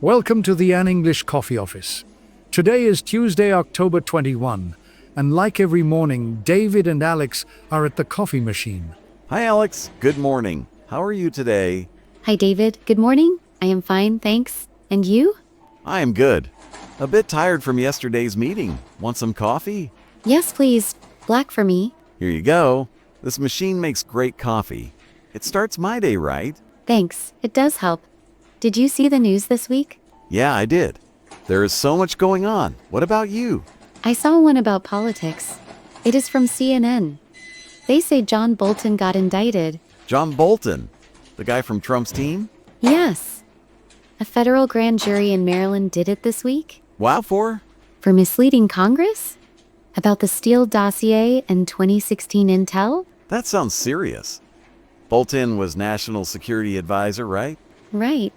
Welcome to the An English Coffee Office. Today is Tuesday, October 21, and like every morning, David and Alex are at the coffee machine. Hi, Alex. Good morning. How are you today? Hi, David. Good morning. I am fine, thanks. And you? I am good. A bit tired from yesterday's meeting. Want some coffee? Yes, please. Black for me. Here you go. This machine makes great coffee. It starts my day, right? Thanks. It does help. Did you see the news this week? Yeah, I did. There is so much going on. What about you? I saw one about politics. It is from CNN. They say John Bolton got indicted. John Bolton, the guy from Trump's team? Yes. A federal grand jury in Maryland did it this week. Wow, for? For misleading Congress? About the Steele dossier and 2016 intel? That sounds serious. Bolton was National Security Advisor, right? Right.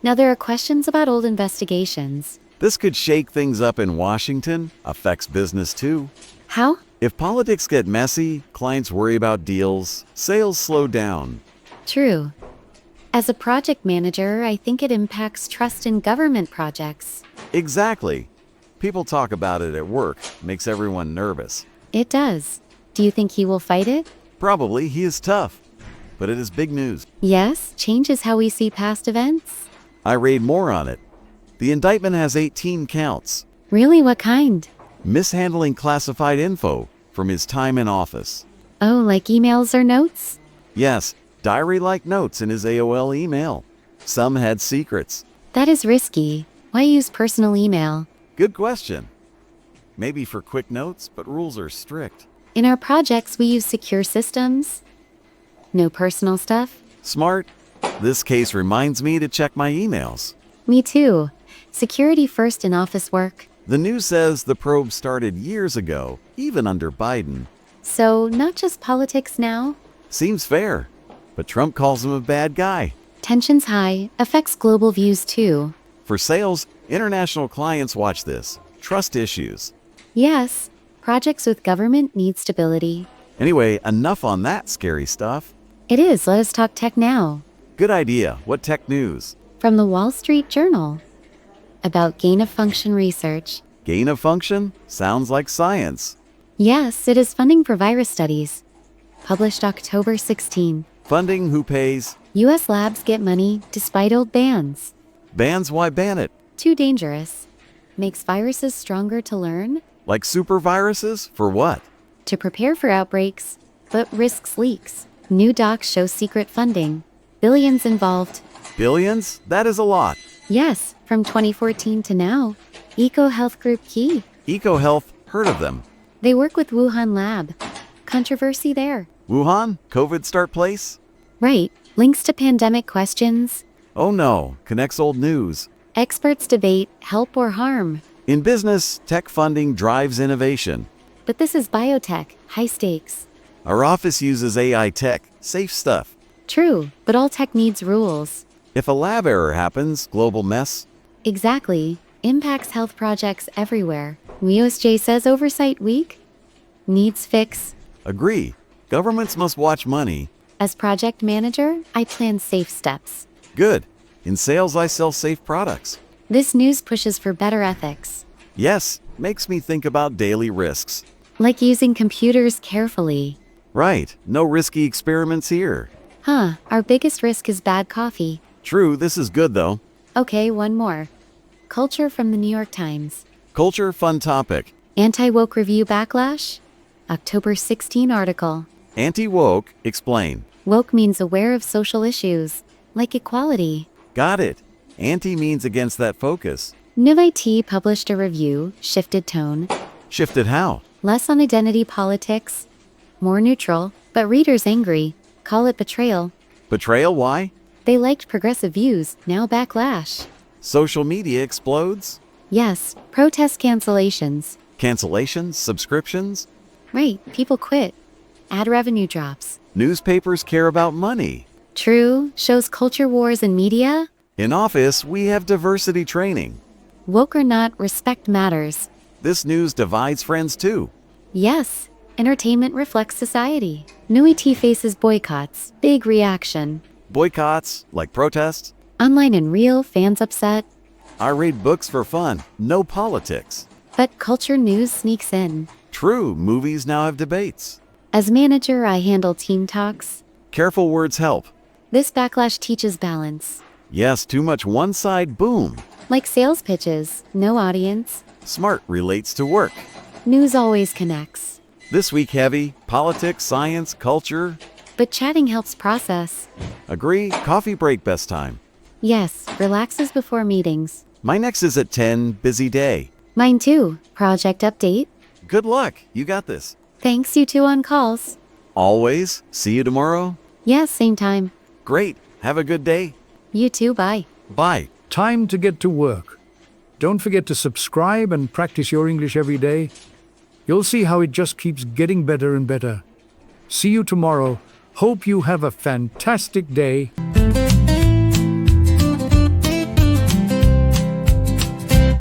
Now there are questions about old investigations. This could shake things up in Washington, affects business too. How? If politics get messy, clients worry about deals, sales slow down. True. As a project manager, I think it impacts trust in government projects. Exactly. People talk about it at work, makes everyone nervous. It does. Do you think he will fight it? Probably, he is tough. But it is big news. Yes, changes how we see past events. I read more on it. The indictment has 18 counts. Really, what kind? Mishandling classified info from his time in office. Oh, like emails or notes? Yes, diary-like notes in his AOL email. Some had secrets. That is risky. Why use personal email? Good question. Maybe for quick notes, but rules are strict. In our projects, we use secure systems. No personal stuff. Smart. This case reminds me to check my emails. Me too. Security first in office work. The news says the probe started years ago, even under Biden. So, not just politics now? Seems fair, but Trump calls him a bad guy. Tensions high, affects global views too. For sales, international clients watch this. Trust issues. Yes, projects with government need stability. Anyway, enough on that scary stuff. It is. Let us talk tech now. Good idea. What tech news? From the Wall Street Journal. About gain-of-function research. Gain of function? Sounds like science. Yes, it is funding for virus studies. Published October 16. Funding, who pays? U.S. labs get money despite old bans. Bans, why ban it? Too dangerous. Makes viruses stronger to learn. Like super viruses? For what? To prepare for outbreaks, but risks leaks. New docs show secret funding. Billions involved. Billions? That is a lot. Yes, from 2014 to now. EcoHealth Group key. EcoHealth, heard of them. They work with Wuhan Lab. Controversy there. Wuhan? COVID start place? Right. Links to pandemic questions. Oh no, connects old news. Experts debate help or harm. In business, tech funding drives innovation. But this is biotech, high stakes. Our office uses AI tech, safe stuff. True, but all tech needs rules. If a lab error happens, global mess. Exactly. Impacts health projects everywhere. USJ says oversight weak. Needs fix. Agree. Governments must watch money. As project manager, I plan safe steps. Good. In sales, I sell safe products. This news pushes for better ethics. Yes, makes me think about daily risks. Like using computers carefully. Right, no risky experiments here. Our biggest risk is bad coffee. True, this is good though. Okay, one more. Culture from the New York Times. Culture, fun topic. Anti-woke review backlash? October 16 article. Anti-woke, explain. Woke means aware of social issues, like equality. Got it. Anti means against that focus. NewIT published a review, shifted tone. Shifted how? Less on identity politics. More neutral, but readers angry. Call it betrayal. Betrayal, why? They liked progressive views, now backlash. Social media explodes? Yes, protest cancellations. Cancellations? Subscriptions? Right, people quit. Ad revenue drops. Newspapers care about money. True, shows culture wars in media. In office, we have diversity training. Woke or not, respect matters. This news divides friends too. Yes, entertainment reflects society. NewIT faces boycotts. Big reaction. Boycotts, like protests? Online and real, fans upset. I read books for fun, no politics. But culture news sneaks in. True, movies now have debates. As manager, I handle team talks. Careful words help. This backlash teaches balance. Yes, too much one side, boom. Like sales pitches, no audience. Smart relates to work. News always connects. This week heavy, politics, science, culture. But chatting helps process. Agree, coffee break best time. Yes, relaxes before meetings. My next is at 10, busy day. Mine too. Project update. Good luck, you got this. Thanks, you two on calls. Always, see you tomorrow. Yes, same time. Great, have a good day. You too, bye. Bye. Time to get to work. Don't forget to subscribe and practice your English every day. You'll see how it just keeps getting better and better. See you tomorrow. Hope you have a fantastic day.